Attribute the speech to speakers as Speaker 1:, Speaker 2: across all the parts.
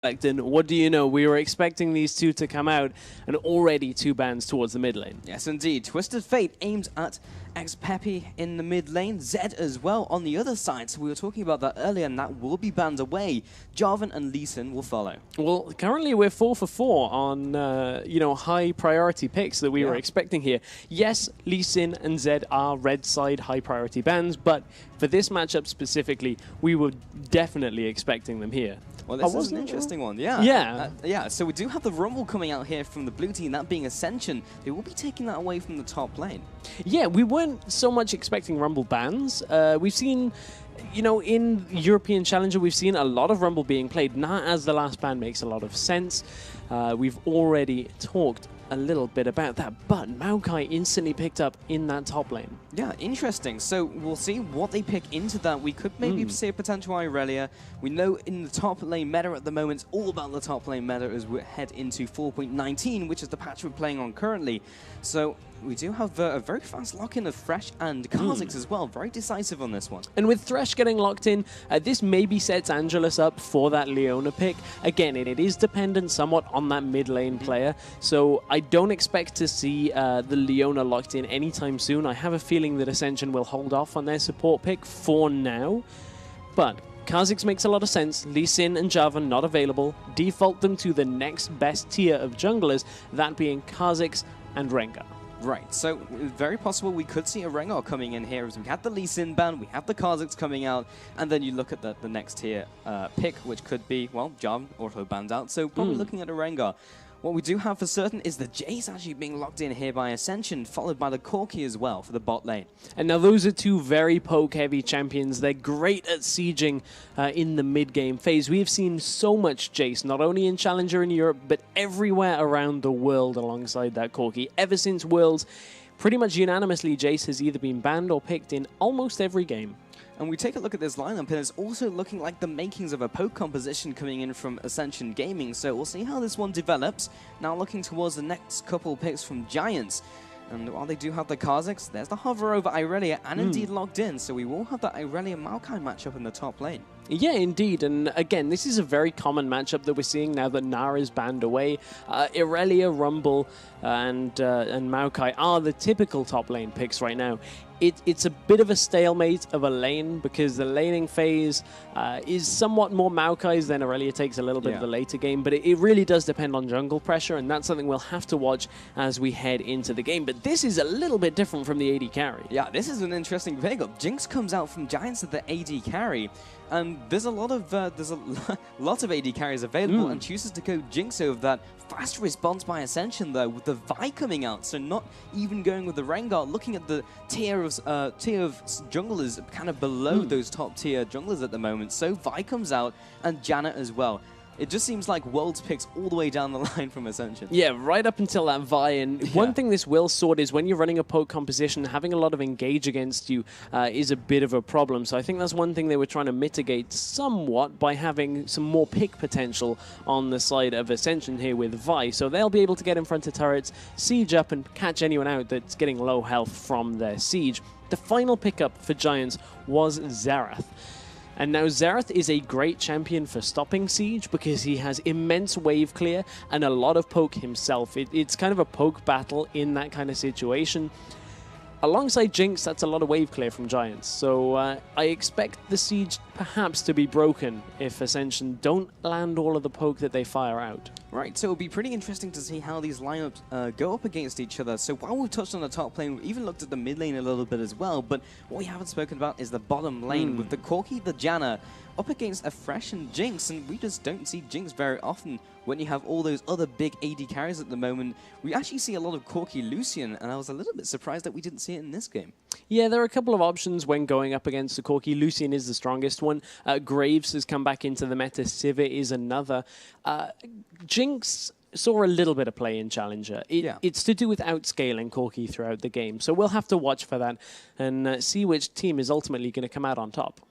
Speaker 1: And what do you know? We were expecting these two to come out, and already two bans towards the mid lane.
Speaker 2: Yes, indeed. Twisted Fate aims at X-Peppy in the mid lane, Zed as well on the other side. So we were talking about that earlier, and that will be banned away. Jarvan and Lee Sin will follow.
Speaker 1: Well, currently we're 4 for 4 on high priority picks that we were expecting here. Yes, Lee Sin and Zed are red side high priority bans, but for this matchup specifically, we were definitely expecting them here.
Speaker 2: Well, this is an interesting one, yeah.
Speaker 1: Yeah.
Speaker 2: So we do have the Rumble coming out here from the blue team, that being Ascension. They will be taking that away from the top lane.
Speaker 1: Yeah, we weren't so much expecting Rumble bans. We've seen, in European Challenger, we've seen a lot of Rumble being played. Not as the last ban makes a lot of sense. We've already talked a little bit about that, but Maokai instantly picked up in that top lane.
Speaker 2: Yeah, interesting. So we'll see what they pick into that. We could maybe see a potential Irelia. We know in the top lane meta at the moment, it's all about the top lane meta as we head into 4.19, which is the patch we're playing on currently. So we do have a very fast lock-in of Thresh and Kha'Zix as well. Very decisive on this one.
Speaker 1: And with Thresh getting locked in, this maybe sets Angelus up for that Leona pick. Again, it is dependent somewhat on that mid lane player, so I don't expect to see the Leona locked in anytime soon. I have a feeling that Ascension will hold off on their support pick for now, but Kha'Zix makes a lot of sense. Lee Sin and Jarvan not available. Default them to the next best tier of junglers, that being Kha'Zix and Rengar.
Speaker 2: Right, so very possible we could see a Rengar coming in here as we had the Lee Sin ban, we have the Kha'Zix coming out, and then you look at the next tier pick, which could be, well, Jarvan auto banned out, so probably looking at a Rengar. What we do have for certain is the Jace actually being locked in here by Ascension, followed by the Corki as well for the bot lane.
Speaker 1: And now those are two very poke-heavy champions. They're great at sieging in the mid-game phase. We've seen so much Jace, not only in Challenger in Europe, but everywhere around the world alongside that Corki. Ever since Worlds, pretty much unanimously, Jace has either been banned or picked in almost every game.
Speaker 2: And we take a look at this lineup, and it's also looking like the makings of a poke composition coming in from Ascension Gaming. So we'll see how this one develops. Now looking towards the next couple picks from Giants. And while they do have the Kha'Zix, there's the hover over Irelia and indeed locked in. So we will have the Irelia-Maokai matchup in the top lane.
Speaker 1: Yeah, indeed. And again, this is a very common matchup that we're seeing now that Nara is banned away. Irelia, Rumble, and Maokai are the typical top lane picks right now. It's a bit of a stalemate of a lane because the laning phase is somewhat more Maokai's than Irelia takes a little bit of the later game, but it really does depend on jungle pressure, and that's something we'll have to watch as we head into the game. But this is a little bit different from the AD carry.
Speaker 2: Yeah, this is an interesting pickup. Jinx comes out from Giants at the AD carry, and there's a lot of AD carries available, and chooses to go Jinx over that. Fast response by Ascension though, with the Vi coming out, so not even going with the Rengar. Looking at the tier of junglers kind of below those top tier junglers at the moment. So Vi comes out, and Janet as well. It just seems like Worlds picks all the way down the line from Ascension.
Speaker 1: Yeah, right up until that Vi. And one thing this will sort is when you're running a poke composition, having a lot of engage against you is a bit of a problem. So I think that's one thing they were trying to mitigate somewhat by having some more pick potential on the side of Ascension here with Vi. So they'll be able to get in front of turrets, siege up, and catch anyone out that's getting low health from their siege. The final pickup for Giants was Xerath. And now Xerath is a great champion for stopping siege because he has immense wave clear and a lot of poke himself. It's kind of a poke battle in that kind of situation. Alongside Jinx, that's a lot of wave clear from Giants. So I expect the siege perhaps to be broken if Ascension don't land all of the poke that they fire out.
Speaker 2: Right, so it'll be pretty interesting to see how these lineups go up against each other. So while we've touched on the top lane, we've even looked at the mid lane a little bit as well, but what we haven't spoken about is the bottom lane with the Corki, the Janna, up against a Thresh and Jinx, and we just don't see Jinx very often when you have all those other big AD carries at the moment. We actually see a lot of Corki Lucian, and I was a little bit surprised that we didn't see it in this game.
Speaker 1: Yeah, there are a couple of options when going up against the Corki. Lucian is the strongest one. Graves has come back into the meta. Sivir is another. Jinx saw a little bit of play in Challenger. It's to do with outscaling Corki throughout the game, so we'll have to watch for that and see which team is ultimately going to come out on top.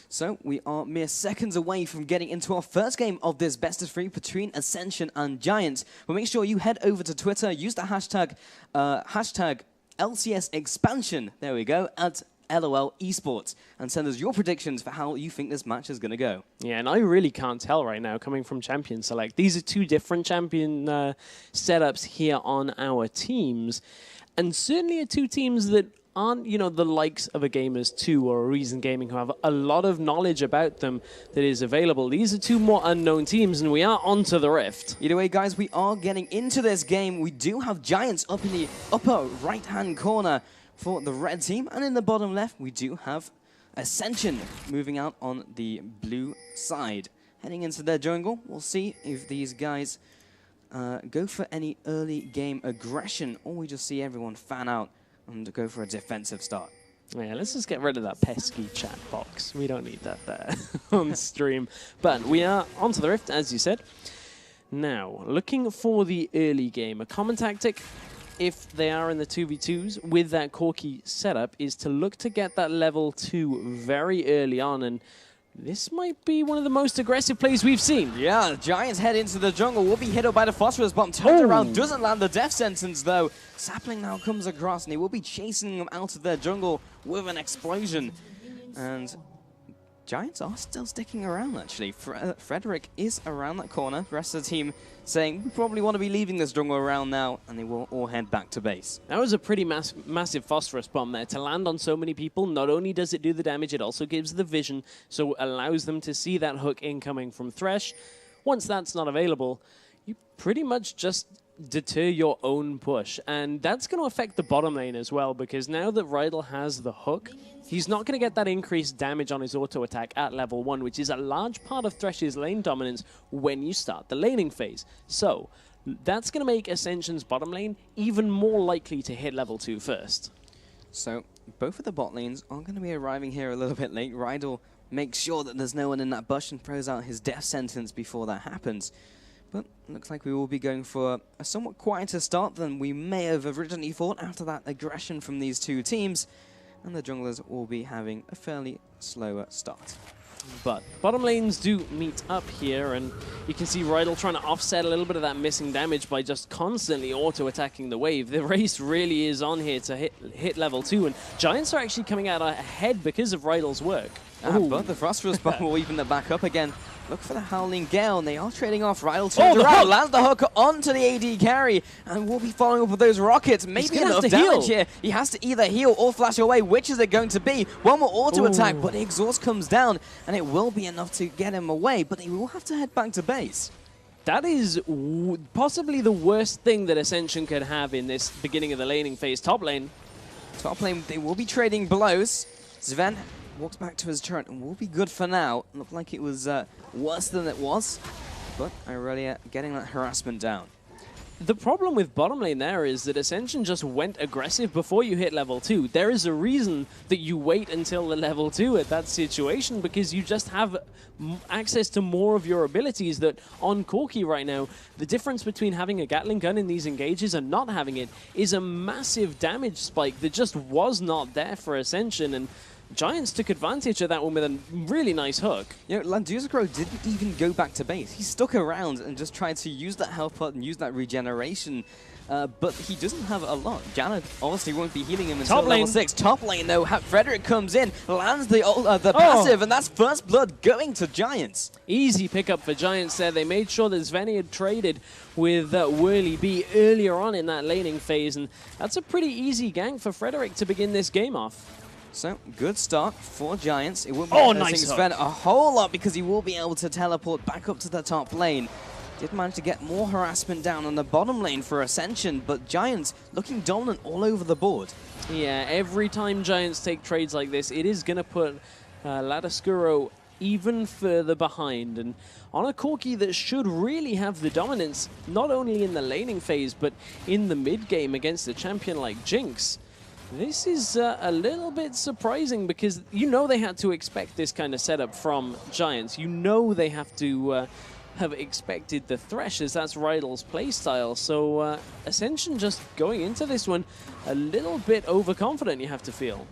Speaker 2: So we are mere seconds away from getting into our first game of this best of 3 between Ascension and Giants. But make sure you head over to Twitter, use the hashtag LCS expansion, there we go, at LOL Esports and send us your predictions for how you think this match is going to go.
Speaker 1: Yeah, and I really can't tell right now coming from Champion Select. These are two different champion setups here on our teams, and certainly are two teams that aren't, you know, the likes of a Gamers 2 or a Reason Gaming who have a lot of knowledge about them that is available. These are two more unknown teams, and we are onto the Rift.
Speaker 2: Either way, guys, we are getting into this game. We do have Giants up in the upper right-hand corner for the red team, and in the bottom left, we do have Ascension moving out on the blue side. Heading into their jungle, we'll see if these guys go for any early game aggression, or we just see everyone fan out and go for a defensive start.
Speaker 1: Yeah, let's just get rid of that pesky chat box. We don't need that there on stream. But we are onto the Rift, as you said. Now, looking for the early game. A common tactic, if they are in the 2v2s with that Corki setup, is to look to get that level 2 very early on. And this might be one of the most aggressive plays we've seen.
Speaker 2: Yeah, Giants head into the jungle. Will be hit up by the Phosphorus Bomb. Turns around, doesn't land the death sentence, though. Sapling now comes across, and he will be chasing them out of their jungle with an explosion. And Giants are still sticking around, actually. Frederick is around that corner. The rest of the team saying, we probably want to be leaving this jungle around now, and they will all head back to base.
Speaker 1: That was a pretty massive Phosphorus Bomb there. To land on so many people, not only does it do the damage, it also gives the vision, so it allows them to see that hook incoming from Thresh. Once that's not available, you pretty much just deter your own push, and that's going to affect the bottom lane as well, because now that Rydell has the hook, he's not going to get that increased damage on his auto attack at level 1, which is a large part of Thresh's lane dominance when you start the laning phase. So that's going to make Ascension's bottom lane even more likely to hit level 2 first.
Speaker 2: So both of the bot lanes are going to be arriving here a little bit late. Rydell makes sure that there's no one in that bush and throws out his death sentence before that happens. But looks like we will be going for a somewhat quieter start than we may have originally thought after that aggression from these two teams. And the junglers will be having a fairly slower start.
Speaker 1: But bottom lanes do meet up here, and you can see Rydell trying to offset a little bit of that missing damage by just constantly auto-attacking the wave. The race really is on here to hit level 2, and Giants are actually coming out ahead because of Rydell's work.
Speaker 2: But the Phosphorus Bomb will even the back up again. Look for the Howling Gale, and they are trading off. Rydell turns around, lands the hook onto the AD carry, and will be following up with those rockets. Maybe enough damage here. He has to either heal or flash away. Which is it going to be? One more auto attack, but the exhaust comes down, and it will be enough to get him away, but he will have to head back to base.
Speaker 1: That is possibly the worst thing that Ascension could have in this beginning of the laning phase. Top lane.
Speaker 2: Top lane, they will be trading blows. Sven walks back to his turret and will be good for now. Looked like it was worse than it was, but Irelia getting that harassment down.
Speaker 1: The problem with bottom lane there is that Ascension just went aggressive before you hit level 2. There is a reason that you wait until the level 2 at that situation, because you just have access to more of your abilities that on Corki right now, the difference between having a Gatling gun in these engages and not having it is a massive damage spike that just was not there for Ascension, and Giants took advantage of that one with a really nice hook.
Speaker 2: You know, Landuzakro didn't even go back to base. He stuck around and just tried to use that health pot and use that regeneration. But he doesn't have a lot. Janet obviously won't be healing him until level 6. Top lane, though, Frederick comes in, lands the passive, and that's first blood going to Giants.
Speaker 1: Easy pickup for Giants there. They made sure that Svenny had traded with Whirly B earlier on in that laning phase, and that's a pretty easy gank for Frederick to begin this game off.
Speaker 2: So, good start for Giants. It will be
Speaker 1: nice
Speaker 2: Sven a whole lot because he will be able to teleport back up to the top lane. Did manage to get more harassment down on the bottom lane for Ascension, but Giants looking dominant all over the board.
Speaker 1: Yeah, every time Giants take trades like this, it is going to put Ladascuro even further behind. And on a Corki that should really have the dominance, not only in the laning phase, but in the mid-game against a champion like Jinx, this is a little bit surprising, because you know they had to expect this kind of setup from Giants. You know they have to have expected the Thresh, as that's Rydell's playstyle. So Ascension just going into this one a little bit overconfident, you have to feel.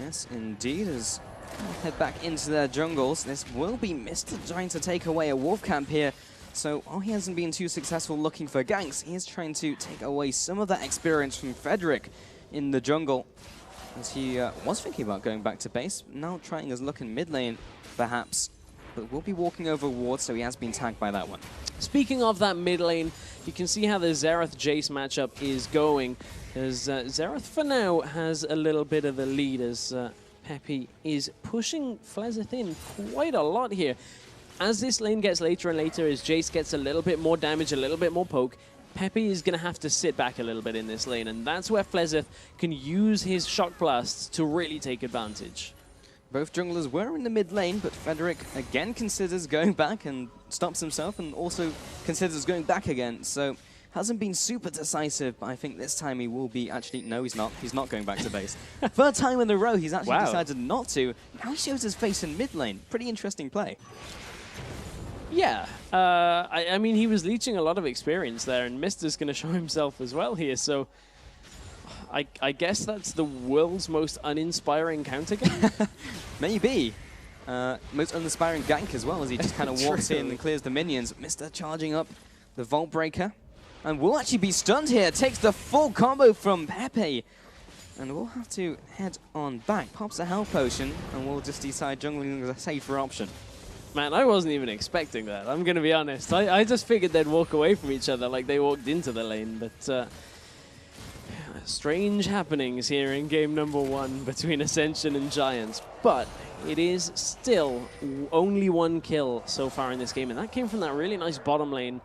Speaker 2: Yes, indeed, as they head back into their jungles. This will be Mr. trying to take away a wolf camp here. So while he hasn't been too successful looking for ganks, he is trying to take away some of that experience from Frederick in the jungle. as he was thinking about going back to base. Now trying his luck in mid lane, perhaps. But will be walking over wards, so he has been tagged by that one.
Speaker 1: Speaking of that mid lane, you can see how the Xerath-Jace matchup is going. As Xerath, for now, has a little bit of the lead as Peppy is pushing Flezeth in quite a lot here. As this lane gets later and later, as Jace gets a little bit more damage, a little bit more poke, Peppy is going to have to sit back a little bit in this lane, and that's where Flezeth can use his shock blasts to really take advantage.
Speaker 2: Both junglers were in the mid lane, but Frederick again considers going back and stops himself, and also considers going back again. So hasn't been super decisive, but I think this time he will be. Actually, no, he's not. He's not going back to base. Third time in a row, he's actually decided not to. Now he shows his face in mid lane. Pretty interesting play.
Speaker 1: Yeah, I mean, he was leeching a lot of experience there, and Mister's going to show himself as well here, so I guess that's the world's most uninspiring counter game?
Speaker 2: Maybe. Most uninspiring gank as well, as he just kind of walks in and clears the minions. Mister charging up the Vault Breaker, and will actually be stunned here. Takes the full combo from Pepe. And we'll have to head on back. Pops a health potion, and we'll just decide jungling is a safer option.
Speaker 1: Man, I wasn't even expecting that. I'm going to be honest. I just figured they'd walk away from each other like they walked into the lane. But strange happenings here in game number 1 between Ascension and Giants. But it is still only 1 kill so far in this game. And that came from that really nice bottom lane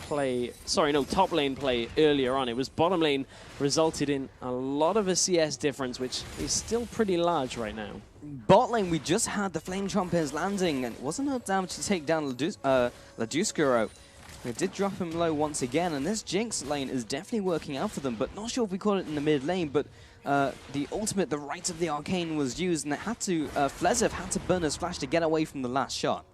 Speaker 1: play. Sorry, no, top lane play earlier on. It was bottom lane resulted in a lot of a CS difference, which is still pretty large right now.
Speaker 2: Bot lane, we just had the Flame Chompers landing, and it wasn't enough damage to take down Laduscaro. They did drop him low once again, and this Jinx lane is definitely working out for them, but not sure if we call it in the mid lane, but the ultimate, the Right of the Arcane, was used, and it had to, Flezeth had to burn his flash to get away from the last shot.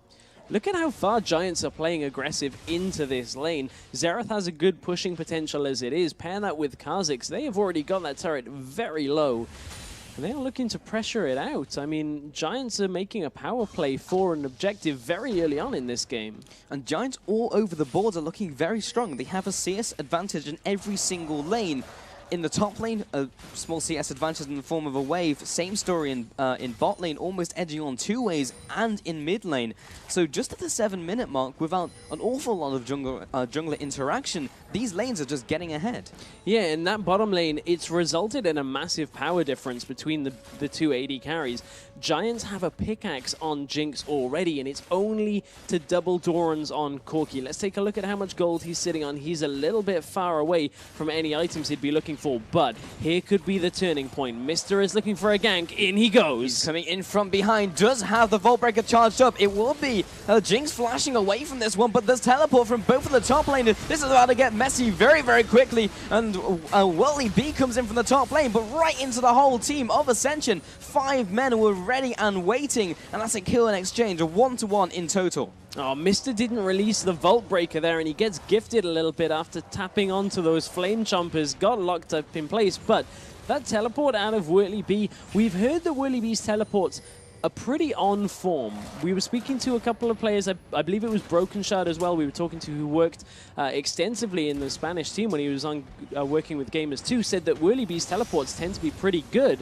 Speaker 1: Look at how far Giants are playing aggressive into this lane. Xerath has a good pushing potential as it is. Pair that with Kha'Zix, they have already got that turret very low. And they are looking to pressure it out. I mean, Giants are making a power play for an objective very early on in this game.
Speaker 2: And Giants all over the board are looking very strong. They have a CS advantage in every single lane. In the top lane, a small CS advantage in the form of a wave. Same story in bot lane, almost edging on 2 ways, and in mid lane. So just at the 7-minute mark, without an awful lot of jungler interaction, these lanes are just getting ahead.
Speaker 1: Yeah, in that bottom lane, it's resulted in a massive power difference between the 2 AD carries. Giants have a pickaxe on Jinx already, and it's only to double Doran's on Corki. Let's take a look at how much gold he's sitting on. He's a little bit far away from any items he'd be looking for, but here could be the turning point. Mister is looking for a gank. In he goes.
Speaker 2: He's coming in from behind, does have the Vault Breaker charged up. It will be Jinx flashing away from this one, but there's teleport from both of the top laners. This is about to get messy very, very quickly, and Worldly B comes in from the top lane, but right into the whole team of Ascension. 5 men were ready and waiting, and that's a kill in exchange, a 1-to-1 in total.
Speaker 1: Oh, Mister didn't release the Vault Breaker there, and he gets gifted a little bit after tapping onto those Flame Chompers. Got locked up in place, but that teleport out of Worldly B, we've heard that Worldly B's teleports are pretty on form. We were speaking to a couple of players, I believe it was Broken Shard as well, we were talking to, who worked extensively in the Spanish team when he was on working with Gamers 2, said that Worldly B's teleports tend to be pretty good.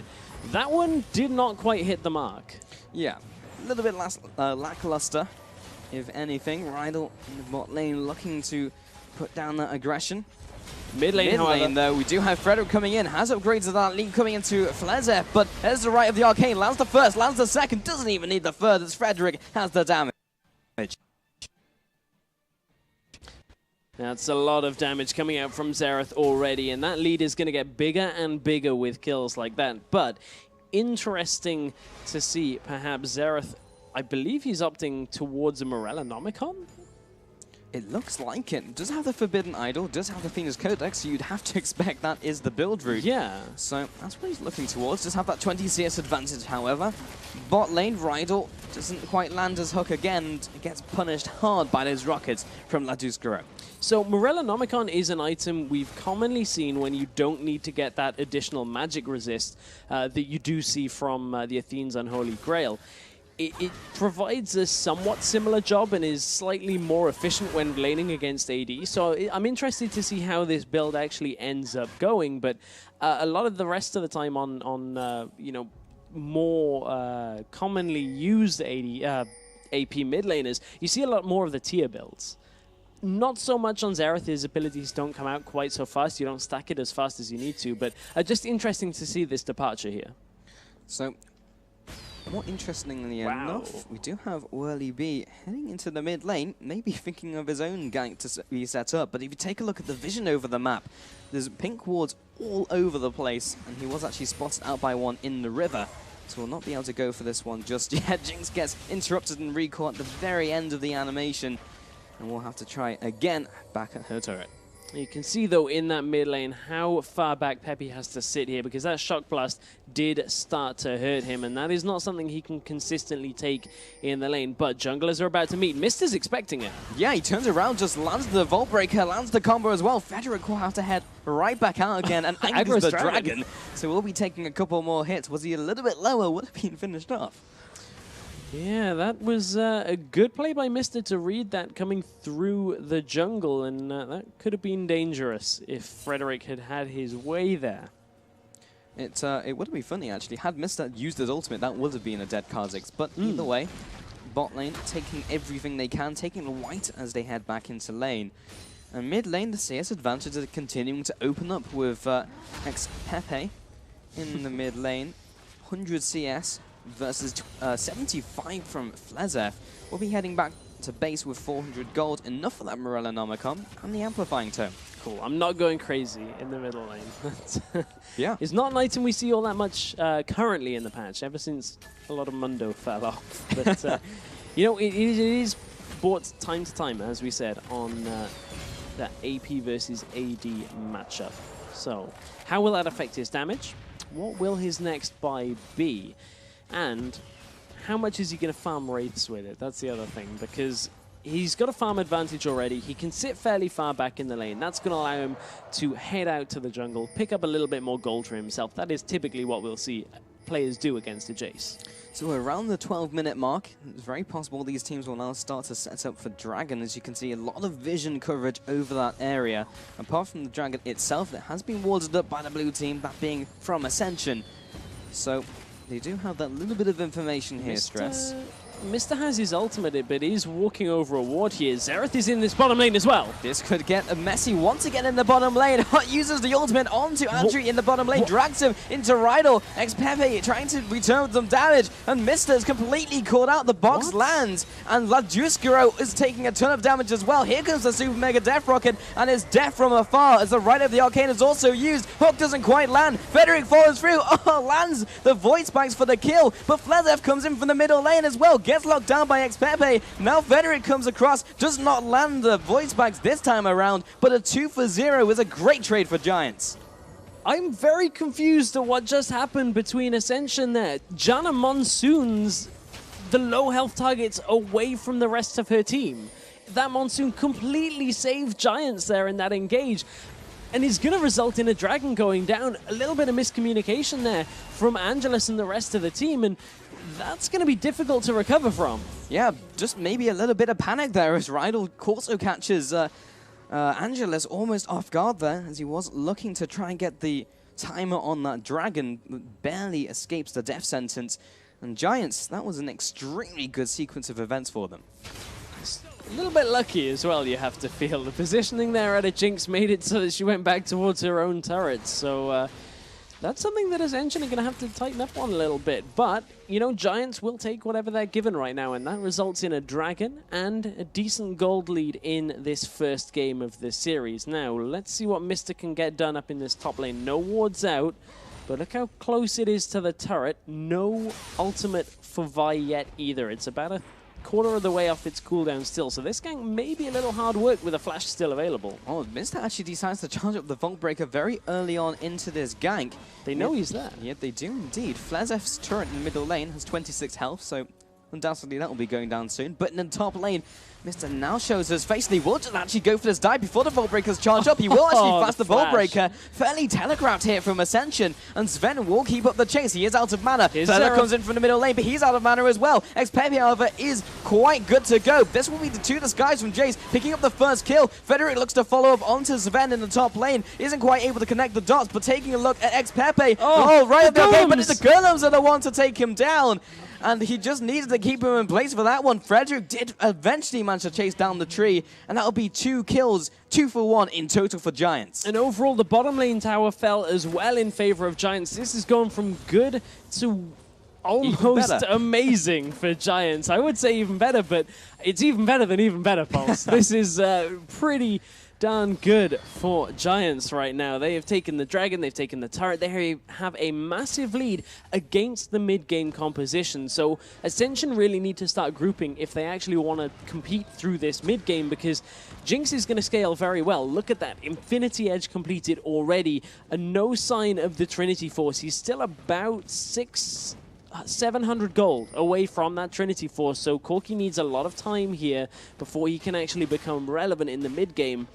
Speaker 1: That one did not quite hit the mark.
Speaker 2: Yeah, a little bit lackluster, if anything. Rydell in the bot lane looking to put down that aggression.
Speaker 1: Mid lane,
Speaker 2: though, we do have Frederick coming in, has upgrades of that lead coming into Flezeth, but there's the Right of the Arcane, lands the first, lands the second, doesn't even need the third, as Frederick has the damage.
Speaker 1: That's a lot of damage coming out from Xerath already, and that lead is going to get bigger and bigger with kills like that. But interesting to see, perhaps Xerath, I believe he's opting towards a Morellonomicon?
Speaker 2: It looks like it. Does have the Forbidden Idol, does have the Phoenix Codex, so you'd have to expect that is the build route.
Speaker 1: Yeah.
Speaker 2: So that's what he's looking towards. Does have that 20 CS advantage, however. Bot lane, Rydell doesn't quite land his hook again, and gets punished hard by those rockets from Laduscaro.
Speaker 1: So Morellonomicon is an item we've commonly seen when you don't need to get that additional magic resist that you do see from the Athene's Unholy Grail. it provides a somewhat similar job and is slightly more efficient when laning against AD. So I'm interested to see how this build actually ends up going. But a lot of the rest of the time on you know, more commonly used AP mid laners, you see a lot more of the tier builds. Not so much on Xerath, his abilities don't come out quite so fast. You don't stack it as fast as you need to. But just interesting to see this departure here.
Speaker 2: So, more interestingly enough, we do have Whirly B heading into the mid lane, maybe thinking of his own gank to be set up. But if you take a look at the vision over the map, there's pink wards all over the place, and he was actually spotted out by one in the river. So we'll not be able to go for this one just yet. Jinx gets interrupted and recall at the very end of the animation. And we'll have to try again back at her turret.
Speaker 1: You can see, though, in that mid lane how far back Peppy has to sit here, because that Shock Blast did start to hurt him, and that is not something he can consistently take in the lane. But junglers are about to meet. Mister's expecting it.
Speaker 2: Yeah, he turns around, just lands the Vault Breaker, lands the combo as well. Frederick will have to head right back out again and angers the dragon. So we'll be taking a couple more hits. Was he a little bit lower, would have been finished off.
Speaker 1: Yeah, that was a good play by Mister to read that coming through the jungle, and that could have been dangerous if Frederick had had his way there.
Speaker 2: It would have been funny, actually. Had Mister used his ultimate, that would have been a dead Kha'Zix. But either way, bot lane taking everything they can, taking the white as they head back into lane. And mid lane, the CS advantage is continuing to open up with Pepe in the mid lane. 100 CS. Versus 75 from Flezef. We'll be heading back to base with 400 gold, enough for that Morella Nomicon and the Amplifying Tome.
Speaker 1: Cool, I'm not going crazy in the middle lane.
Speaker 2: Yeah.
Speaker 1: It's not an item we see all that much currently in the patch, ever since a lot of Mundo fell off. But, you know, it is bought time to time, as we said, on that AP versus AD matchup. So, how will that affect his damage? What will his next buy be? And how much is he going to farm Wraiths with it? That's the other thing, because he's got a farm advantage already. He can sit fairly far back in the lane. That's going to allow him to head out to the jungle, pick up a little bit more gold for himself. That is typically what we'll see players do against a Jace.
Speaker 2: So around the 12-minute mark, it's very possible these teams will now start to set up for Dragon. As you can see, a lot of vision coverage over that area. Apart from the Dragon itself, it has been warded up by the blue team, that being from Ascension. So they do have that little bit of information here, Stress.
Speaker 1: Mister has his ultimate, but he's walking over a ward here. Xerath is in this bottom lane as well.
Speaker 2: This could get a messy once again in the bottom lane. Hot uses the ultimate onto Andrew in the bottom lane, drags him into Rydal. Pepe trying to return some damage, and Mister is completely caught out. The box lands, and Ladjuskero is taking a ton of damage as well. Here comes the Super Mega Death Rocket, and it's death from afar as the Rite of the Arcane is also used. Hook doesn't quite land. Frederick follows through. Oh, lands the Void Spikes for the kill, but Flezef comes in from the middle lane as well. Gets locked down by Pepe. Now Frederick comes across, does not land the Void Spikes this time around, but a 2-for-0 is a great trade for Giants.
Speaker 1: I'm very confused at what just happened between Ascension there. Janna monsoons the low health targets away from the rest of her team. That monsoon completely saved Giants there in that engage, and is going to result in a dragon going down. A little bit of miscommunication there from Angelus and the rest of the team, and that's going to be difficult to recover from.
Speaker 2: Yeah, just maybe a little bit of panic there as Rydal also catches Angelus almost off guard there, as he was looking to try and get the timer on that dragon, barely escapes the death sentence. And Giants, that was an extremely good sequence of events for them.
Speaker 1: A little bit lucky as well, you have to feel. The positioning there at a Jinx made it so that she went back towards her own turret. So that's something that Ascension are going to have to tighten up on a little bit. But, you know, Giants will take whatever they're given right now, and that results in a dragon and a decent gold lead in this first game of this series. Now, let's see what Mister can get done up in this top lane. No wards out, but look how close it is to the turret. No ultimate for Vi yet either. It's about a quarter of the way off its cooldown still, so this gank may be a little hard work with a flash still available.
Speaker 2: Oh, Mister actually decides to charge up the Vault Breaker very early on into this gank.
Speaker 1: They know he's there.
Speaker 2: Yeah, they do indeed. Flezef's turret in the middle lane has 26 health, so undoubtedly that will be going down soon. But in the top lane, Mr. now shows his face, and he will just actually go for this dive before the Vault Breakers charge up. He will actually fast the Vault Breaker. Fairly telegraphed here from Ascension, and Sven will keep up the chase. He is out of mana. Zereth comes in from the middle lane, but he's out of mana as well. XPepe, however, is quite good to go. This will be the two disguise from Jace, picking up the first kill. Frederick looks to follow up onto Sven in the top lane. Isn't quite able to connect the dots, but taking a look at XPepe. Oh, right at the game, but it's the Golems are the one to take him down. And he just needed to keep him in place for that one. Frederick did eventually manage to chase down the tree, and that'll be 2 kills, 2 for 1 in total for Giants.
Speaker 1: And overall, the bottom lane tower fell as well in favor of Giants. This is going from good to almost amazing for Giants. I would say even better, but it's even better than even better, Pulse. This is pretty darn good for Giants right now. They have taken the Dragon, they've taken the turret, they have a massive lead against the mid-game composition. So Ascension really need to start grouping if they actually want to compete through this mid-game, because Jinx is going to scale very well. Look at that, Infinity Edge completed already, and no sign of the Trinity Force. He's still about 700 gold away from that Trinity Force, so Corki needs a lot of time here before he can actually become relevant in the mid-game.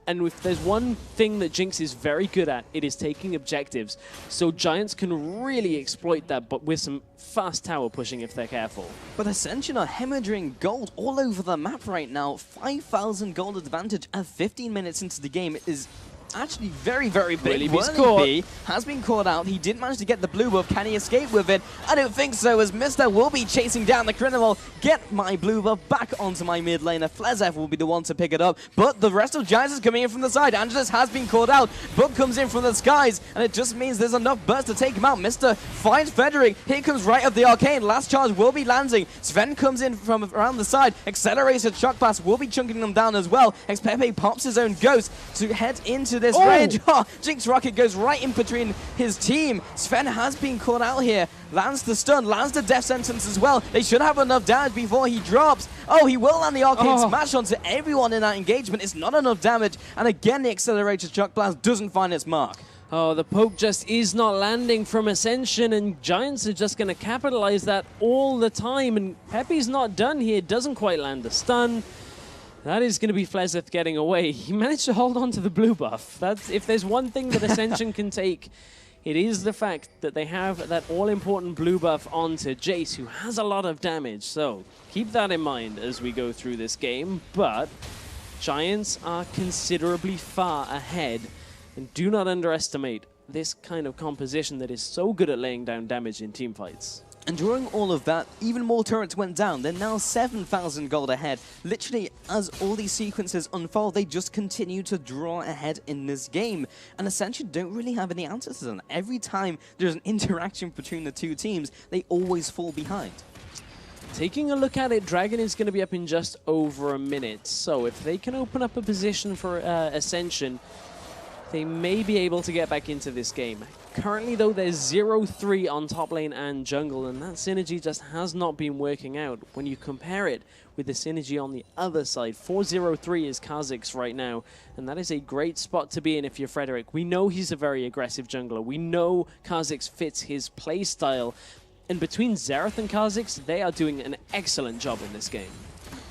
Speaker 1: And if there's one thing that Jinx is very good at, it is taking objectives. So Giants can really exploit that, but with some fast tower pushing if they're careful.
Speaker 2: But Ascension are hemorrhaging gold all over the map right now. 5,000 gold advantage at 15 minutes into the game is actually very, very big. Whirling has been caught out. He did manage to get the blue buff. Can he escape with it? I don't think so, as Mister will be chasing down the criminal. Get my blue buff back onto my mid laner. Flezev will be the one to pick it up, but the rest of Giants is coming in from the side. Angelus has been caught out. Book comes in from the skies, and it just means there's enough burst to take him out. Mister finds Frederick. Here comes right of the arcane. Last charge will be landing. Sven comes in from around the side. Accelerated shock blast will be chunking them down as well. XPepe pops his own ghost to head into this range. Oh, Jinx Rocket goes right in between his team. Sven has been caught out here. Lands the stun, lands the death sentence as well. They should have enough damage before he drops. Oh, he will land the arcane smash onto everyone in that engagement. It's not enough damage. And again, the accelerated shock blast doesn't find its mark.
Speaker 1: Oh, the poke just is not landing from Ascension, and Giants are just going to capitalize that all the time. And Pepe's not done here. Doesn't quite land the stun. That is going to be Flezeth getting away. He managed to hold on to the blue buff. That's, if there's one thing that Ascension can take, it is the fact that they have that all-important blue buff onto Jace, who has a lot of damage. So keep that in mind as we go through this game. But Giants are considerably far ahead, and do not underestimate this kind of composition that is so good at laying down damage in teamfights.
Speaker 2: And during all of that, even more turrets went down. They're now 7,000 gold ahead. Literally, as all these sequences unfold, they just continue to draw ahead in this game. And Ascension don't really have any answers to them. Every time there's an interaction between the two teams, they always fall behind.
Speaker 1: Taking a look at it, Dragon is going to be up in just over a minute. So if they can open up a position for Ascension, they may be able to get back into this game. Currently, though, there's 0-3 on top lane and jungle, and that synergy just has not been working out. When you compare it with the synergy on the other side, 4-0-3 is Kha'Zix right now, and that is a great spot to be in if you're Frederick. We know he's a very aggressive jungler. We know Kha'Zix fits his playstyle, and between Zereth and Kha'Zix, they are doing an excellent job in this game.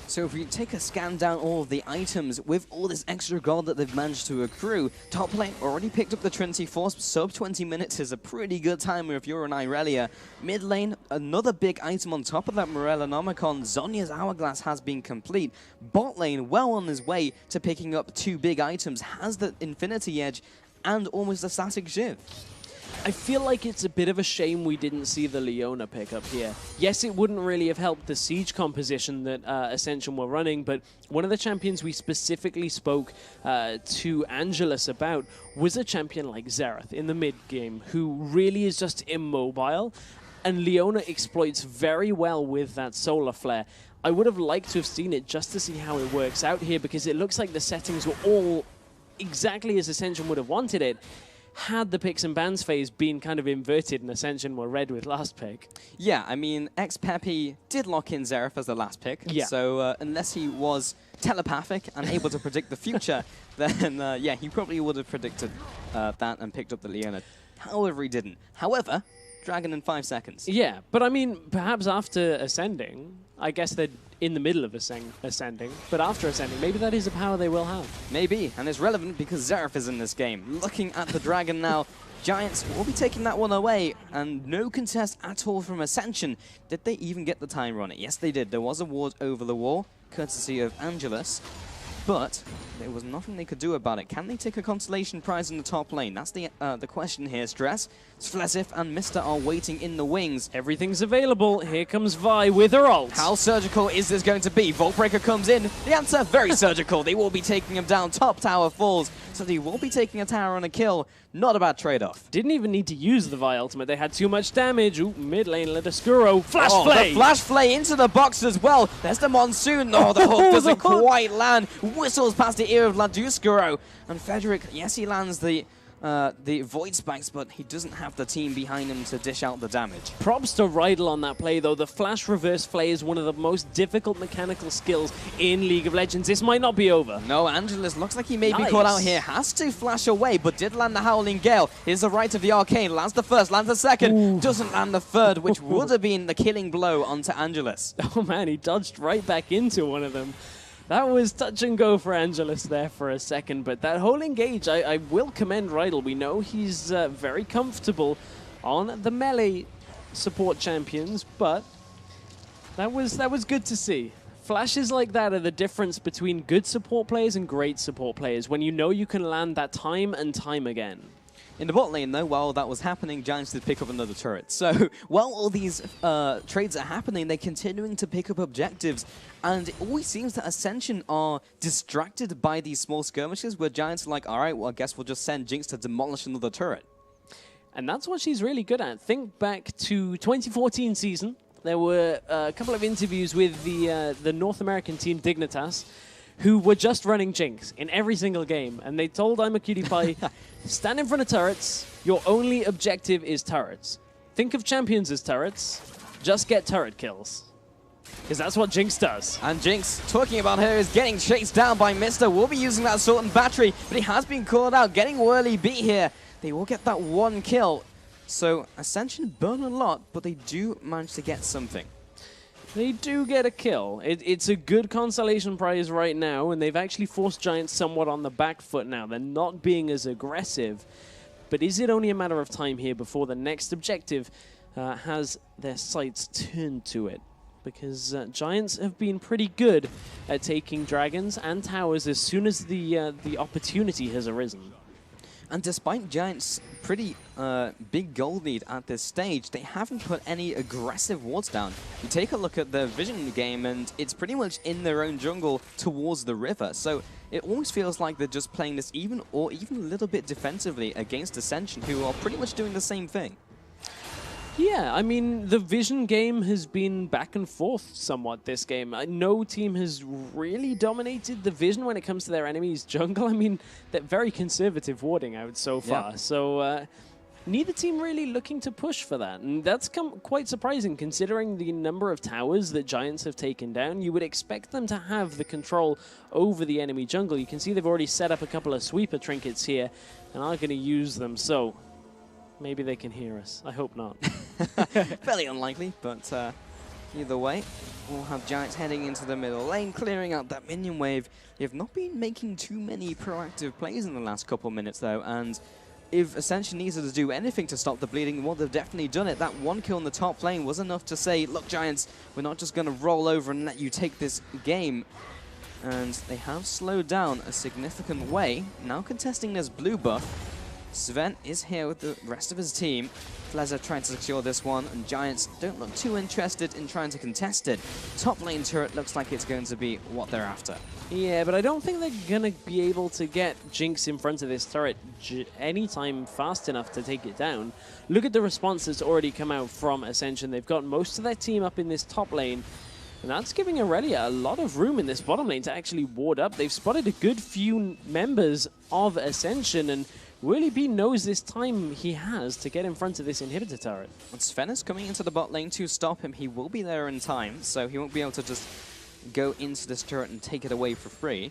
Speaker 2: So if we take a scan down all of the items, with all this extra gold that they've managed to accrue, top lane already picked up the Trinity Force. Sub 20 minutes is a pretty good timer if you're an Irelia. Mid lane, another big item on top of that Morellonomicon. Zhonya's Hourglass has been complete. Bot lane, well on his way to picking up 2 big items, has the Infinity Edge and almost a static shiv.
Speaker 1: I feel like it's a bit of a shame we didn't see the Leona pick up here. Yes, it wouldn't really have helped the siege composition that Ascension were running, but one of the champions we specifically spoke to Angelus about was a champion like Zereth in the mid-game, who really is just immobile, and Leona exploits very well with that solar flare. I would have liked to have seen it just to see how it works out here, because it looks like the settings were all exactly as Ascension would have wanted it, had the picks and bans phase been kind of inverted and Ascension were red with last pick.
Speaker 2: Yeah, I mean, XPepe did lock in Zereth as the last pick, so unless he was telepathic and able to predict the future, then yeah, he probably would have predicted that and picked up the Leona. However, he didn't. However, dragon in 5 seconds.
Speaker 1: Yeah, but I mean, perhaps after ascending, I guess they're in the middle of ascending, but after ascending, maybe that is a power they will have.
Speaker 2: Maybe, and it's relevant because Xerath is in this game. Looking at the dragon now, Giants will be taking that one away, and no contest at all from Ascension. Did they even get the timer on it? Yes, they did. There was a ward over the wall, courtesy of Angelus, but there was nothing they could do about it. Can they take a consolation prize in the top lane? That's the question here, Stress. Flesif and Mister are waiting in the wings.
Speaker 1: Everything's available. Here comes Vi with her ult.
Speaker 2: How surgical is this going to be? Voltbreaker comes in. The answer, very surgical. They will be taking him down. Top tower falls. So they will be taking a tower and a kill. Not a bad trade-off.
Speaker 1: Didn't even need to use the Vi ultimate. They had too much damage. Ooh, mid lane, Ledescuro. Flash Flay!
Speaker 2: The Flash Flay into the box as well. There's the Monsoon. Oh, the hook doesn't quite land. Whistles past the ear of Ledescuro. And Frederick, yes, he lands the Void Spikes, but he doesn't have the team behind him to dish out the damage.
Speaker 1: Props to Rydell on that play, though. The Flash Reverse Flay is one of the most difficult mechanical skills in League of Legends. This might not be over.
Speaker 2: No, Angelus looks like he may be caught out here. Has to flash away, but did land the Howling Gale. Here's the right of the Arcane. Lands the first, lands the second. Ooh. Doesn't land the third, which would have been the killing blow onto Angelus.
Speaker 1: Oh, man, he dodged right back into one of them. That was touch and go for Angelus there for a second, but that whole engage, I will commend Rydell. We know he's very comfortable on the melee support champions, but that was good to see. Flashes like that are the difference between good support players and great support players, when you know you can land that time and time again.
Speaker 2: In the bot lane, though, while that was happening, Giants did pick up another turret. So while all these trades are happening, they're continuing to pick up objectives. And it always seems that Ascension are distracted by these small skirmishes where Giants are like, all right, well, I guess we'll just send Jinx to demolish another turret.
Speaker 1: And that's what she's really good at. Think back to 2014 season. There were a couple of interviews with the North American team Dignitas, who were just running Jinx in every single game. And they told I'm a Cutie Pie, stand in front of turrets, your only objective is turrets. Think of champions as turrets, just get turret kills. Because that's what Jinx does.
Speaker 2: And Jinx, talking about her, is getting chased down by Mister. Will be using that Sword and Battery, but he has been called out, getting whirly beat here. They will get that one kill. So Ascension burn a lot, but they do manage to get something.
Speaker 1: They do get a kill. It's a good consolation prize right now, and they've actually forced Giants somewhat on the back foot now. They're not being as aggressive. But is it only a matter of time here before the next objective has their sights turned to it? Because Giants have been pretty good at taking dragons and towers as soon as the opportunity has arisen.
Speaker 2: And despite Giants' pretty big gold lead at this stage, they haven't put any aggressive wards down. You take a look at their vision game, and it's pretty much in their own jungle towards the river. So it almost feels like they're just playing this even a little bit defensively against Ascension, who are pretty much doing the same thing.
Speaker 1: Yeah, I mean, the vision game has been back and forth somewhat this game. No team has really dominated the vision when it comes to their enemy's jungle. I mean, they're very conservative warding out so far. Yeah. So neither team really looking to push for that. And that's quite surprising considering the number of towers that Giants have taken down. You would expect them to have the control over the enemy jungle. You can see they've already set up a couple of sweeper trinkets here and are going to use them. So maybe they can hear us. I hope not.
Speaker 2: Fairly unlikely, but either way, we'll have Giants heading into the middle lane, clearing out that minion wave. They have not been making too many proactive plays in the last couple of minutes, though, and if Ascension needed to do anything to stop the bleeding, well, they've definitely done it. That one kill in the top lane was enough to say, look, Giants, we're not just going to roll over and let you take this game. And they have slowed down a significant way. Now contesting this blue buff, Sven is here with the rest of his team. Fleza trying to secure this one, and Giants don't look too interested in trying to contest it. Top lane turret looks like it's going to be what they're after.
Speaker 1: Yeah, but I don't think they're going to be able to get Jinx in front of this turret anytime fast enough to take it down. Look at the response that's already come out from Ascension. They've got most of their team up in this top lane, and that's giving Aurelia a lot of room in this bottom lane to actually ward up. They've spotted a good few members of Ascension, and Willie B knows this time he has to get in front of this inhibitor turret.
Speaker 2: And Sven is coming into the bot lane to stop him. He will be there in time, so he won't be able to just go into this turret and take it away for free.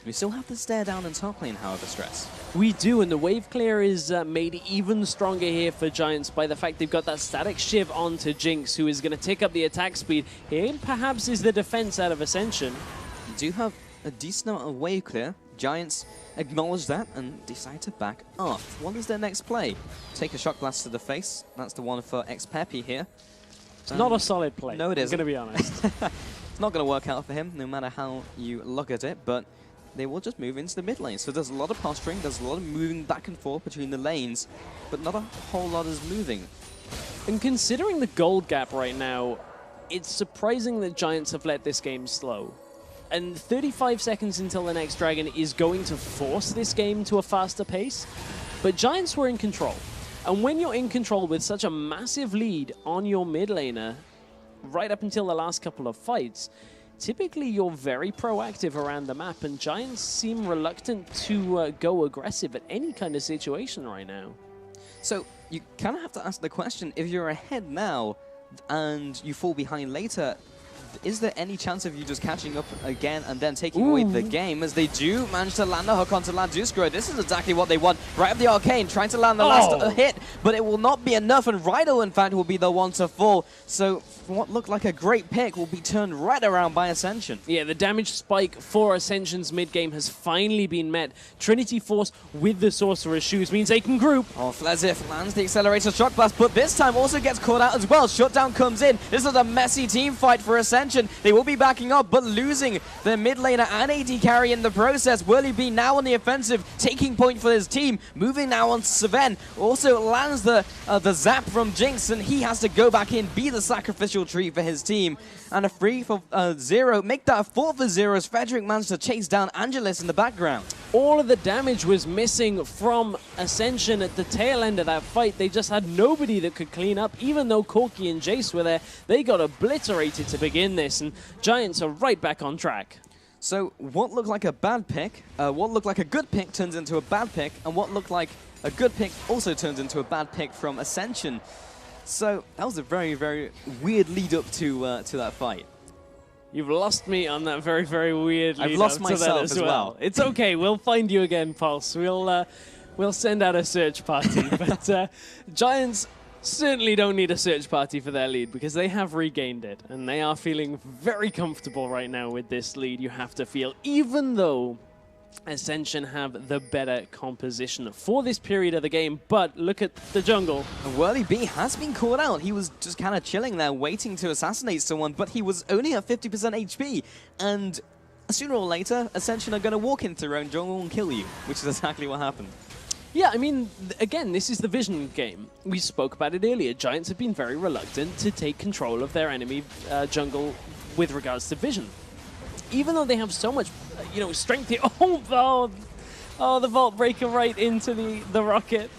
Speaker 2: We still have the stare down in top lane, however, Stress.
Speaker 1: We do, and the wave clear is made even stronger here for Giants by the fact they've got that static shiv onto Jinx, who is going to take up the attack speed. Here perhaps is the defense out of Ascension.
Speaker 2: We do have a decent amount of wave clear. Giants acknowledge that and decide to back off. What is their next play? Take a shock blast to the face. That's the one for Xpeppy here.
Speaker 1: It's not a solid play.
Speaker 2: No, it isn't.
Speaker 1: I'm going to be honest.
Speaker 2: It's not going to work out for him, no matter how you look at it, but they will just move into the mid lane. So there's a lot of posturing, there's a lot of moving back and forth between the lanes, but not a whole lot is moving.
Speaker 1: And considering the gold gap right now, it's surprising that Giants have let this game slow. And 35 seconds until the next dragon is going to force this game to a faster pace. But Giants were in control. And when you're in control with such a massive lead on your mid laner, right up until the last couple of fights, typically you're very proactive around the map, and Giants seem reluctant to go aggressive at any kind of situation right now.
Speaker 2: So you kind of have to ask the question, if you're ahead now and you fall behind later, is there any chance of you just catching up again and then taking away the game, as they do manage to land a hook onto Laduscro? This is exactly what they want. Right up the Arcane, trying to land the last hit, but it will not be enough, and Rido, in fact, will be the one to fall. So what looked like a great pick will be turned right around by Ascension.
Speaker 1: Yeah, the damage spike for Ascension's mid-game has finally been met. Trinity Force with the Sorcerer's Shoes means they can group.
Speaker 2: Oh, Flezif lands the Accelerator Shock Blast, but this time also gets caught out as well. Shutdown comes in. This is a messy team fight for Ascension. They will be backing up, but losing their mid laner and AD carry in the process. Whirly B now on the offensive, taking point for his team. Moving now on to Sven. Also lands the zap from Jinx, and he has to go back in, be the sacrificial tree for his team. And a 3 for 0. Make that a 4 for 0 as Frederick managed to chase down Angelus in the background.
Speaker 1: All of the damage was missing from Ascension at the tail end of that fight. They just had nobody that could clean up. Even though Corki and Jace were there, they got obliterated to begin this, and Giants are right back on track.
Speaker 2: So what looked like a bad pick, what looked like a good pick turns into a bad pick, and what looked like a good pick also turns into a bad pick from Ascension. So that was a very, very weird lead up to that fight.
Speaker 1: You've lost me on that very, very weird lead
Speaker 2: I've lost
Speaker 1: up
Speaker 2: myself
Speaker 1: to that as well. It's okay. We'll find you again, Pulse. We'll send out a search party. But Giants certainly don't need a search party for their lead, because they have regained it, and they are feeling very comfortable right now with this lead, you have to feel, even though Ascension have the better composition for this period of the game. But look at the jungle.
Speaker 2: Whirly B has been caught out. He was just kind of chilling there, waiting to assassinate someone, but he was only at 50% HP. And sooner or later, Ascension are going to walk into their own jungle and kill you, which is exactly what happened.
Speaker 1: Yeah, I mean, again, this is the Vision game. We spoke about it earlier. Giants have been very reluctant to take control of their enemy jungle with regards to Vision. Even though they have so much, strength here. Oh, the Vault Breaker right into the rocket.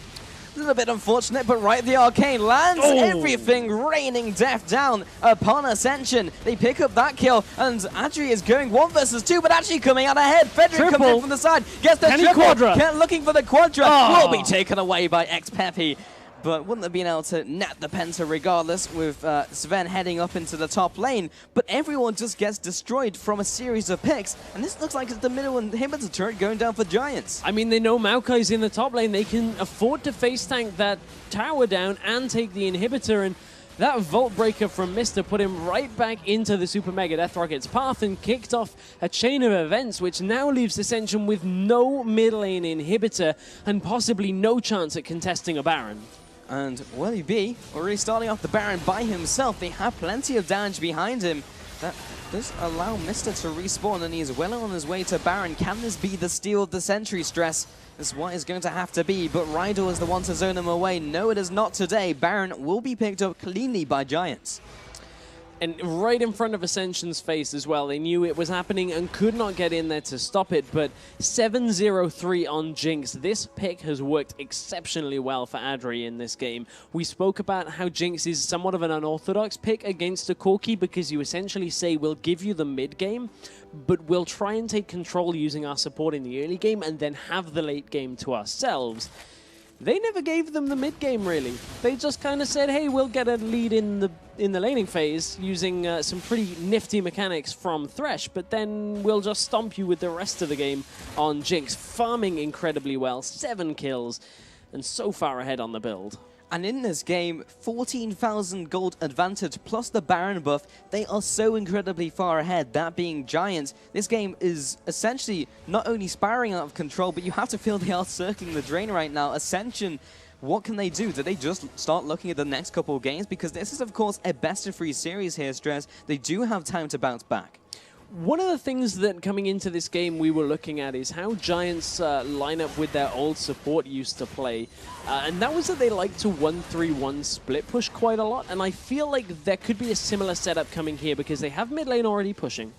Speaker 2: A little bit unfortunate, but right the Arcane lands everything, raining death down upon Ascension. They pick up that kill, and Adri is going 1 versus 2, but actually coming out ahead. Frederick comes in from the side, gets the triple, looking for the Quadra, will be taken away by Xpeppy. But wouldn't have been able to net the Penta regardless, with Sven heading up into the top lane. But everyone just gets destroyed from a series of picks, and this looks like it's the middle inhibitor turret going down for Giants.
Speaker 1: I mean, they know Maokai's in the top lane. They can afford to face tank that tower down and take the inhibitor, and that Vault Breaker from Mr. put him right back into the Super Mega Death Rocket's path and kicked off a chain of events, which now leaves Ascension with no mid lane inhibitor and possibly no chance at contesting a Baron.
Speaker 2: And Whirly B already starting off the Baron by himself. They have plenty of damage behind him. That does allow Mr. to respawn, and he's well on his way to Baron. Can this be the steal of the century, Stress? This is what it's going to have to be, but Rydal is the one to zone him away. No, it is not today. Baron will be picked up cleanly by Giants.
Speaker 1: And right in front of Ascension's face as well. They knew it was happening and could not get in there to stop it. But 7-0-3 on Jinx. This pick has worked exceptionally well for Adri in this game. We spoke about how Jinx is somewhat of an unorthodox pick against a Corki, because you essentially say, we'll give you the mid game, but we'll try and take control using our support in the early game and then have the late game to ourselves. they never gave them the mid game, really. They just kind of said, hey, we'll get a lead in the laning phase using some pretty nifty mechanics from Thresh, but then we'll just stomp you with the rest of the game on Jinx, farming incredibly well, 7 kills, and so far ahead on the build.
Speaker 2: And in this game, 14,000 gold advantage plus the Baron buff, they are so incredibly far ahead, that being Giants. This game is essentially not only spiraling out of control, but you have to feel they are circling the drain right now. Ascension, what can they do? Do they just start looking at the next couple of games? Because this is, of course, a best-of-3 series here, Stress. They do have time to bounce back.
Speaker 1: One of the things that coming into this game we were looking at is how Giants line up with their old support used to play. And that was that they like to 1-3-1 split push quite a lot. And I feel like there could be a similar setup coming here because they have mid lane already pushing.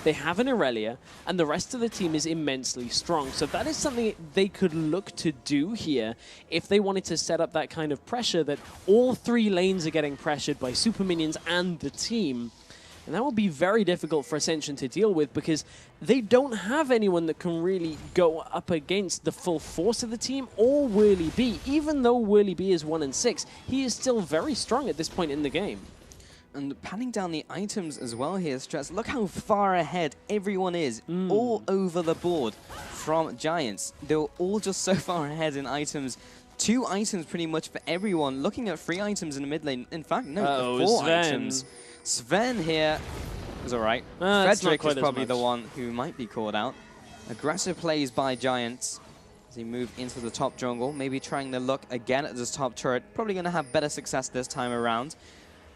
Speaker 1: They have an Irelia, and the rest of the team is immensely strong. So that is something they could look to do here if they wanted to set up that kind of pressure that all 3 lanes are getting pressured by super minions and the team. And that will be very difficult for Ascension to deal with because they don't have anyone that can really go up against the full force of the team or Whirly B. Even though Whirly B is 1-6, he is still very strong at this point in the game.
Speaker 2: And panning down the items as well here, Stress, look how far ahead everyone is all over the board from Giants. They're all just so far ahead in items. 2 items pretty much for everyone. Looking at 3 items in the mid lane. In fact, no, 4 items. Sven here is alright. Frederick is probably the one who might be called out. Aggressive plays by Giants as he moved into the top jungle. Maybe trying to look again at this top turret. Probably going to have better success this time around.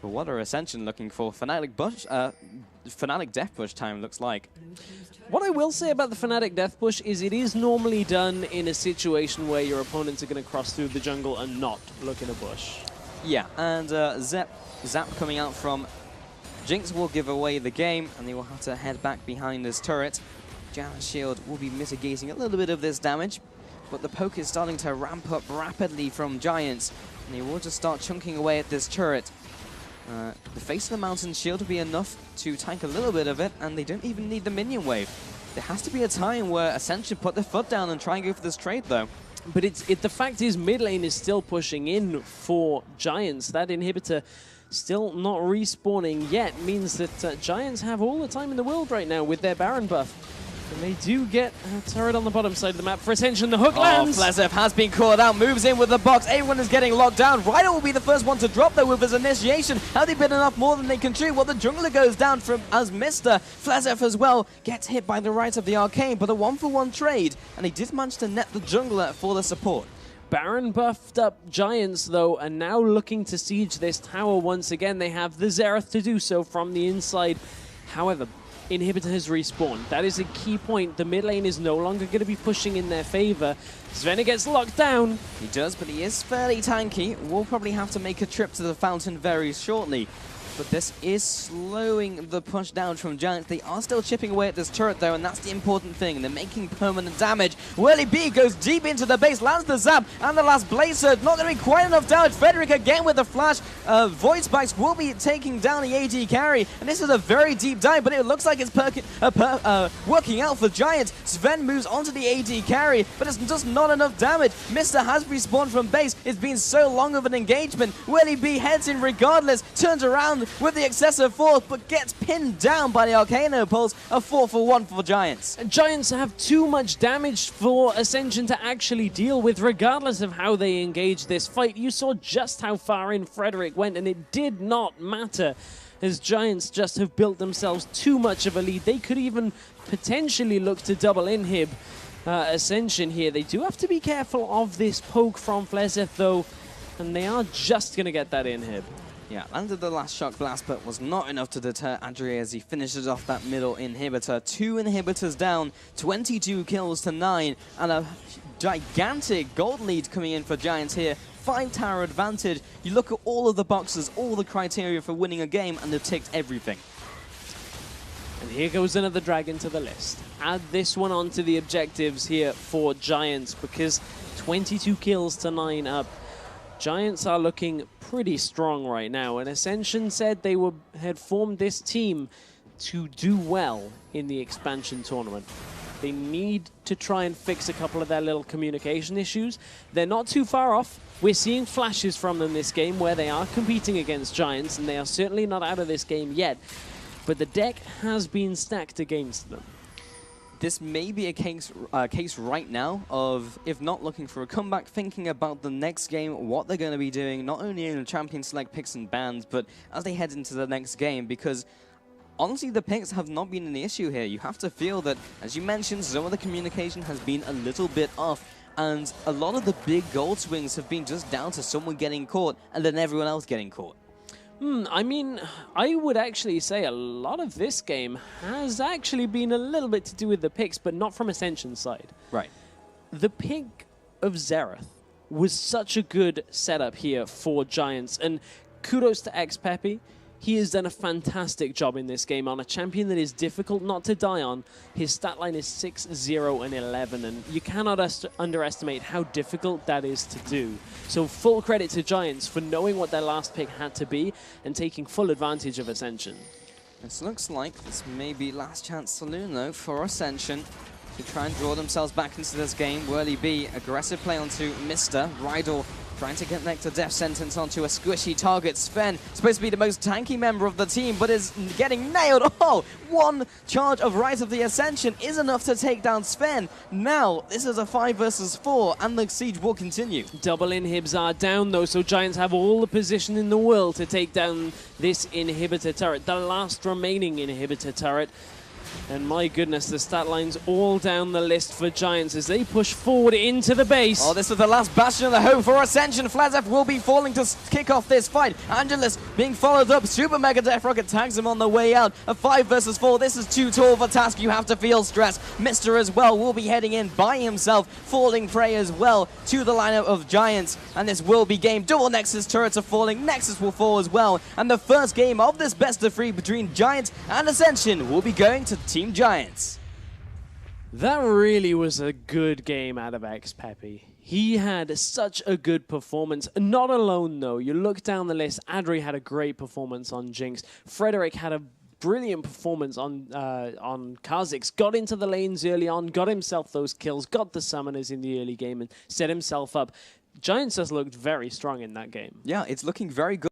Speaker 2: But what are Ascension looking for? Fnatic Death Push time looks like.
Speaker 1: What I will say about the Fnatic Death Push is it is normally done in a situation where your opponents are going to cross through the jungle and not look in a bush.
Speaker 2: Yeah, and Zap coming out from Jinx will give away the game, and they will have to head back behind this turret. Jan's shield will be mitigating a little bit of this damage, but the poke is starting to ramp up rapidly from Giants, and they will just start chunking away at this turret. The face of the mountain shield will be enough to tank a little bit of it, and they don't even need the minion wave. There has to be a time where Ascension put their foot down and try and go for this trade, though.
Speaker 1: But the fact is mid lane is still pushing in for Giants. That inhibitor still not respawning yet means that Giants have all the time in the world right now with their Baron buff. And they do get a turret on the bottom side of the map for Ascension. The hook lands.
Speaker 2: Flezev has been caught out, moves in with the box. Everyone is getting locked down. Ryder will be the first one to drop though with his initiation. Have they been enough more than they can chew? Well, the jungler goes down from as Mr. Flezev as well gets hit by the right of the arcane, but a 1-for-1 trade. And he did manage to net the jungler for the support.
Speaker 1: Baron buffed up Giants, though, and now looking to siege this tower once again. They have the Xerath to do so from the inside. However, inhibitor has respawned. That is a key point. The mid lane is no longer going to be pushing in their favor. Svenna gets locked down.
Speaker 2: He does, but he is fairly tanky. We'll probably have to make a trip to the fountain very shortly. But this is slowing the push down from Giants. They are still chipping away at this turret, though, and that's the important thing. They're making permanent damage. Whirly B goes deep into the base, lands the zap, and the last blaze surge. Not going to be quite enough damage. Frederick again with the flash. Void Spikes will be taking down the AD carry, and this is a very deep dive, but it looks like it's working out for Giants. Sven moves onto the AD carry, but it's just not enough damage. Mr. has respawned from base. It's been so long of an engagement. Whirly B heads in regardless, turns around with the excessive force, but gets pinned down by the Arcano Pulse. A 4-for-1 for Giants.
Speaker 1: Giants have too much damage for Ascension to actually deal with, regardless of how they engage this fight. You saw just how far in Frederick went, and it did not matter, as Giants just have built themselves too much of a lead. They could even potentially look to double inhib Ascension here. They do have to be careful of this poke from Flezev, though, and they are just going to get that inhib.
Speaker 2: Yeah, landed the last shock blast, but was not enough to deter Adria as he finishes off that middle inhibitor. 2 inhibitors down, 22 kills to 9, and a gigantic gold lead coming in for Giants here. 5 tower advantage. You look at all of the boxes, all the criteria for winning a game, and they've ticked everything.
Speaker 1: And here goes another dragon to the list. Add this one onto the objectives here for Giants, because 22 kills to 9 up. Giants are looking pretty strong right now, and Ascension said they had formed this team to do well in the expansion tournament. They need to try and fix a couple of their little communication issues. They're not too far off. We're seeing flashes from them this game where they are competing against Giants, and they are certainly not out of this game yet. But the deck has been stacked against them.
Speaker 2: This may be a case right now of, if not looking for a comeback, thinking about the next game, what they're going to be doing, not only in the Champion Select picks and bans, but as they head into the next game, because honestly, the picks have not been an issue here. You have to feel that, as you mentioned, some of the communication has been a little bit off, and a lot of the big gold swings have been just down to someone getting caught and then everyone else getting caught.
Speaker 1: I mean, I would actually say a lot of this game has actually been a little bit to do with the picks, but not from Ascension's side.
Speaker 2: Right.
Speaker 1: The pick of Xerath was such a good setup here for Giants, and kudos to XPeppy. He has done a fantastic job in this game on a champion that is difficult not to die on. His stat line is 6-0 and 11, and you cannot underestimate how difficult that is to do. So full credit to Giants for knowing what their last pick had to be and taking full advantage of Ascension.
Speaker 2: This looks like this may be last chance saloon, though, for Ascension to try and draw themselves back into this game. Whirly B, aggressive play onto Mr. Rydell, trying to connect a death sentence onto a squishy target. Sven, supposed to be the most tanky member of the team, but is getting nailed. Oh, one charge of Rise of the Ascension is enough to take down Sven. Now, this is a 5 versus 4, and the siege will continue.
Speaker 1: Double inhibs are down, though, so Giants have all the position in the world to take down this inhibitor turret, the last remaining inhibitor turret. And my goodness, the stat line's all down the list for Giants as they push forward into the base.
Speaker 2: Oh, this is the last bastion of the hope for Ascension. Flazef will be falling to kick off this fight. Angelus being followed up. Super Mega Death Rocket tags him on the way out. A 5 versus 4. This is too tall of a task. You have to feel stress. Mister as well will be heading in by himself, falling prey as well to the lineup of Giants. And this will be game. Double Nexus turrets are falling. Nexus will fall as well. And the first game of this best of 3 between Giants and Ascension will be going to Team Giants.
Speaker 1: That really was a good game out of XPeppy. He had such a good performance. Not alone, though. You look down the list, Adri had a great performance on Jinx. Frederick had a brilliant performance on Kha'Zix. Got into the lanes early on, got himself those kills, got the summoners in the early game, and set himself up. Giants just looked very strong in that game.
Speaker 2: Yeah, it's looking very good.